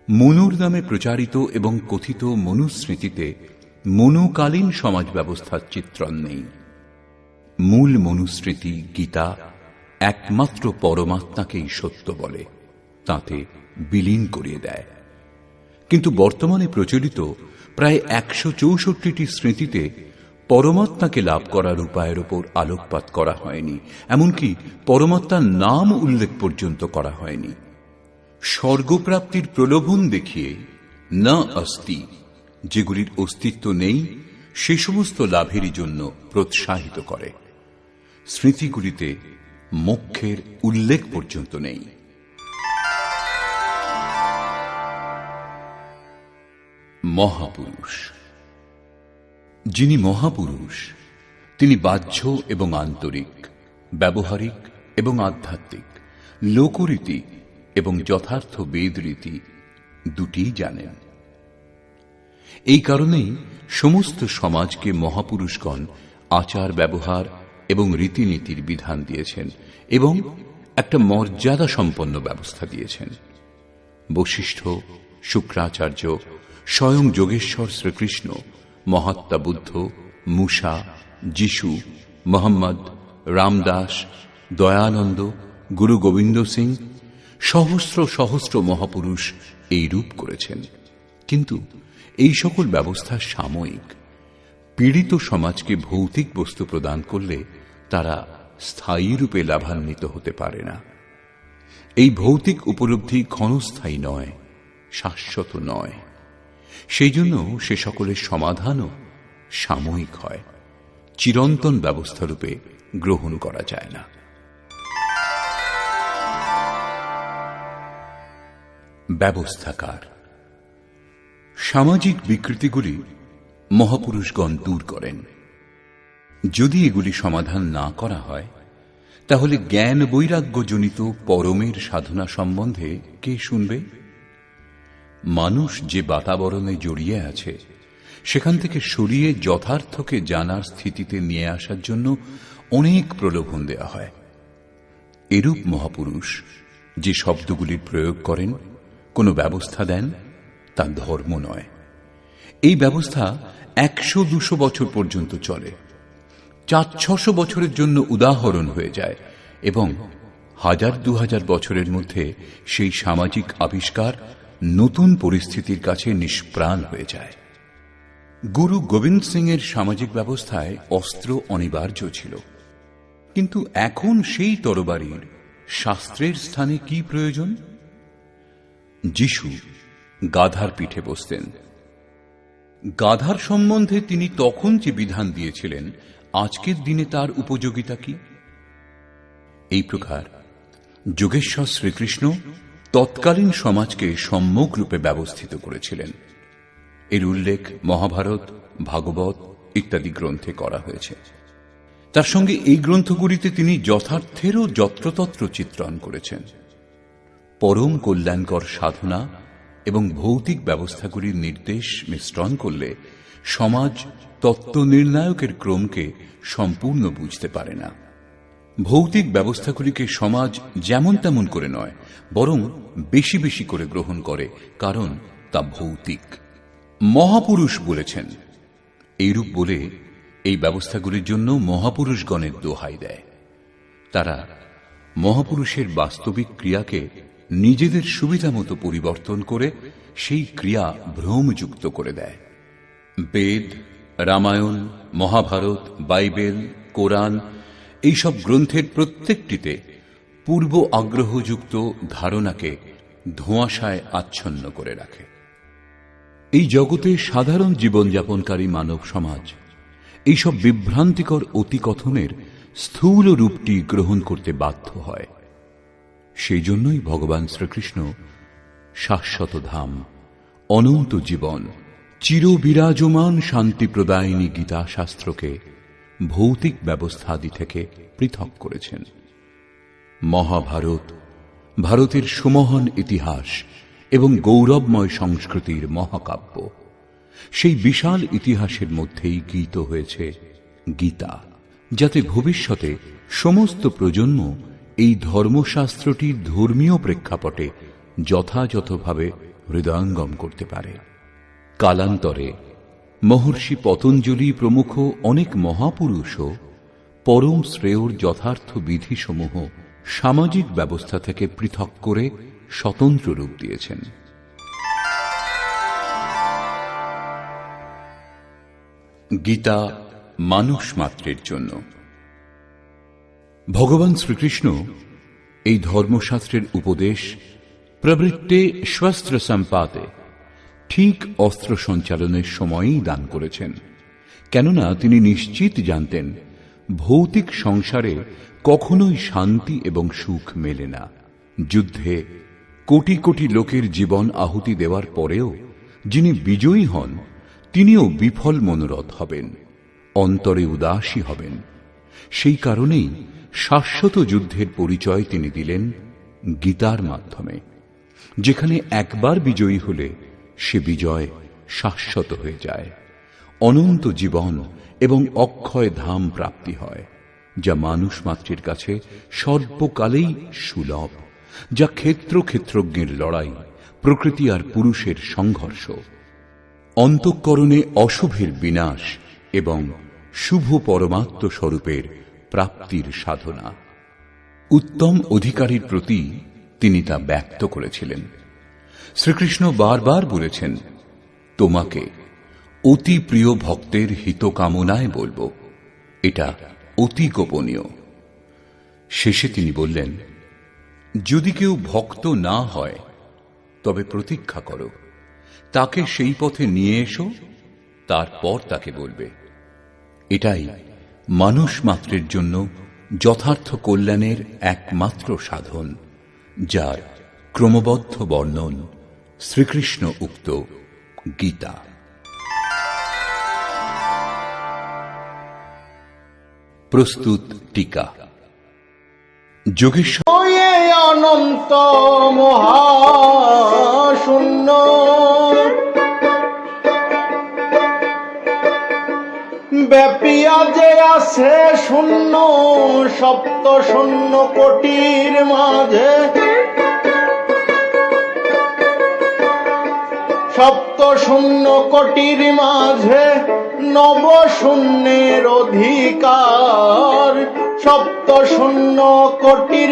মনুর নামে প্রচারিত এবং কথিত মনুস্মৃতিতে মনুকালীন সমাজ ব্যবস্থার চিত্রণ নেই। মূল মনুস্মৃতি গীতা একমাত্র পরমাত্মাকেই সত্য বলে, তাতে বিলীন করিয়ে দেয়। কিন্তু বর্তমানে প্রচলিত প্রায় ১৬৪টি স্মৃতিতে পরমাত্মাকে লাভ করার উপায়ের উপর আলোকপাত করা হয়নি, এমনকি পরমাত্মার নাম উল্লেখ পর্যন্ত করা হয়নি। স্বর্গপ্রাপ্তির প্রলোভন দেখিয়ে না অস্তি, যেগুলির অস্তিত্ব নেই, সে সমস্ত লাভেরই জন্য প্রোৎসাহিত করে। স্মৃতিগুলিতে মোক্ষের উল্লেখ পর্যন্ত নেই। মহাপুরুষ। যিনি মহাপুরুষ, তিনি বাহ্য এবং আন্তরিক, ব্যবহারিক এবং আধ্যাত্মিক, লোকরীতি এবং যথার্থ বেদরীতি দুটিই জানেন। এই কারণেই সমস্ত সমাজকে মহাপুরুষগণ আচার ব্যবহার এবং রীতিনীতির বিধান দিয়েছেন এবং একটা মর্যাদা সম্পন্ন ব্যবস্থা দিয়েছেন। বশিষ্ঠ, শুক্রাচার্য, স্বয়ং যোগেশ্বর শ্রীকৃষ্ণ, মহাত্মা বুদ্ধ, মুসা, যিশু, মোহাম্মদ, রামদাস, দয়ানন্দ, গুরু গোবিন্দ সিং, সহস্র সহস্র মহাপুরুষ এই রূপ করেছেন। কিন্তু এই সকল ব্যবস্থা সাময়িক। পীড়িত সমাজকে ভৌতিক বস্তু প্রদান করলে তারা স্থায়ী রূপে লাভান্বিত হতে পারে না। এই ভৌতিক উপলব্ধি ক্ষণস্থায়ী নয়, শাশ্বত নয়। সেই জন্য সে সকলের সমাধানও সাময়িক হয়, চিরন্তন ব্যবস্থারূপে গ্রহণ করা যায় না। ব্যবস্থাকার। সামাজিক বিকৃতিগুলি মহাপুরুষগণ দূর করেন। যদি এগুলি সমাধান না করা হয়, তাহলে জ্ঞান বৈরাগ্যজনিত পরমের সাধনা সম্বন্ধে কে শুনবে? মানুষ যে বাতাবরণে জড়িয়ে আছে, সেখান থেকে সরিয়ে যথার্থকে জানার স্থিতিতে নিয়ে আসার জন্য অনেক প্রলোভন দেওয়া হয়। এরূপ মহাপুরুষ যে শব্দগুলির প্রয়োগ করেন, কোনো ব্যবস্থা দেন, তা ধর্ম নয়। এই ব্যবস্থা ১০০-২০০ বছর পর্যন্ত চলে, ৪০০-৬০০ বছরের জন্য উদাহরণ হয়ে যায় এবং ১০০০-২০০০ বছরের মধ্যে সেই সামাজিক আবিষ্কার নতুন পরিস্থিতির কাছে নিষ্প্রাণ হয়ে যায়। গুরু গোবিন্দ সিং এর সামাজিক ব্যবস্থায় অস্ত্র অনিবার্য ছিল, কিন্তু এখন সেই তরবারির শাস্ত্রের স্থানে কি প্রয়োজন? যিশু গাধার পিঠে বসতেন। গাধার সম্বন্ধে তিনি তখন যে বিধান দিয়েছিলেন, আজকের দিনে তার উপযোগিতা কি? এই প্রকার যোগেশ্বর শ্রীকৃষ্ণ তৎকালীন সমাজকে সম্যক রূপে ব্যবস্থিত করেছিলেন। এর উল্লেখ মহাভারত, ভাগবত ইত্যাদি গ্রন্থে করা হয়েছে। তার সঙ্গে এই গ্রন্থগুলিতে তিনি যথার্থেরও যত্রতত্র চিত্রণ করেছেন। পরম কল্যাণকর সাধনা এবং ভৌতিক ব্যবস্থাগুলির নির্দেশ মিশ্রণ করলে সমাজ তত্ত্ব নির্ণায়কের ক্রমকে সম্পূর্ণ বুঝতে পারে না। ভৌতিক ব্যবস্থাগুলিকে সমাজ যেমন তেমন করে নয়, বরং বেশি বেশি করে গ্রহণ করে, কারণ তা ভৌতিক। মহাপুরুষ বলেছেন, এইরূপ বলে এই ব্যবস্থাগুলির জন্য মহাপুরুষগণের দোহাই দেয়। তারা মহাপুরুষের বাস্তবিক ক্রিয়াকে নিজেদের সুবিধা মতো পরিবর্তন করে সেই ক্রিয়া ভ্রমযুক্ত করে দেয়। বেদ, রামায়ণ, মহাভারত, বাইবেল, কোরআন এইসব গ্রন্থের প্রত্যেকটিতে পূর্ব আগ্রহযুক্ত ধারণাকে ধোঁয়াশায় আচ্ছন্ন করে রাখে। এই জগতে সাধারণ জীবনযাপনকারী মানব সমাজ এইসব বিভ্রান্তিকর অতিকথনের স্থূল রূপটি গ্রহণ করতে বাধ্য হয়। সেই জন্যই ভগবান শ্রীকৃষ্ণ শাশ্বত ধাম, অনন্ত জীবন, চিরবিরাজমান শান্তি প্রদায়িনী গীতা শাস্ত্রকে ভৌতিক ব্যবস্থাদি থেকে পৃথক করেছেন। মহাভারত ভারতের সুমহান ইতিহাস এবং গৌরবময় সংস্কৃতির মহাকাব্য। সেই বিশাল ইতিহাসের মধ্যেই গীত হয়েছে গীতা, যাতে ভবিষ্যতে সমস্ত প্রজন্ম এই ধর্মশাস্ত্রটির ধর্মীয় প্রেক্ষাপটে যথাযথভাবে হৃদয়ঙ্গম করতে পারে। কালান্তরে মহর্ষি পতঞ্জলি প্রমুখ অনেক মহাপুরুষও পরম শ্রেয়র যথার্থ বিধিসমূহ সামাজিক ব্যবস্থা থেকে পৃথক করে স্বতন্ত্র রূপ দিয়েছেন। গীতা মানুষ মাত্রের জন্য। ভগবান শ্রীকৃষ্ণ এই ধর্মশাস্ত্রের উপদেশ প্রবৃত্তে শস্ত্র সম্পাতে ঠিক অস্ত্র সঞ্চালনের সময়ই দান করেছেন। কেননা তিনি নিশ্চিত জানতেন ভৌতিক সংসারে কখনোই শান্তি এবং সুখ মেলে না। যুদ্ধে কোটি কোটি লোকের জীবন আহুতি দেওয়ার পরেও যিনি বিজয়ী হন তিনিও বিফল মনোরথ হবেন, অন্তরে উদাসী হবেন। সেই কারণেই শাশ্বত যুদ্ধের পরিচয় তিনি দিলেন গীতার মাধ্যমে, যেখানে একবার বিজয়ী হলে সে বিজয় শাশ্বত হয়ে যায়, অনন্ত জীবন এবং অক্ষয় ধাম প্রাপ্তি হয়, যা মানুষ মাত্রের কাছে সর্বকালেই সুলভ, যা ক্ষেত্র ক্ষেত্রজ্ঞের লড়াই, প্রকৃতি আর পুরুষের সংঘর্ষ, অন্তঃকরণে অশুভের বিনাশ এবং শুভ পরমাত্ম স্বরূপের প্রাপ্তির সাধনা। উত্তম অধিকারীর প্রতি তিনি তা ব্যক্ত করেছিলেন। শ্রীকৃষ্ণ বারবার বলেছেন, তোমাকে অতি প্রিয় ভক্তের হিত কামনায় বলবো, এটা অতি গোপনীয়। শেষে তিনি বললেন, যদি কেউ ভক্ত না হয় তবে প্রতীক্ষা করো, তাকে সেই পথে নিয়ে এসো, তারপর তাকে বলবে। এটাই মানুষ মাত্রের জন্য যথার্থ কল্যাণের একমাত্র সাধন, যার ক্রমবদ্ধ বর্ণন শ্রীকৃষ্ণ উক্ত গীতা। প্রস্তুত টিকা। যোগেশ্বর অনন্ত মহাশূন্য ব্যাপিয়া যে আছে শূন্য, সপ্ত শূন্য কোটির মাঝে, সপ্ত শূন্য কোটির মাঝে নব শূন্যের অধিকার, সপ্ত শূন্য কোটির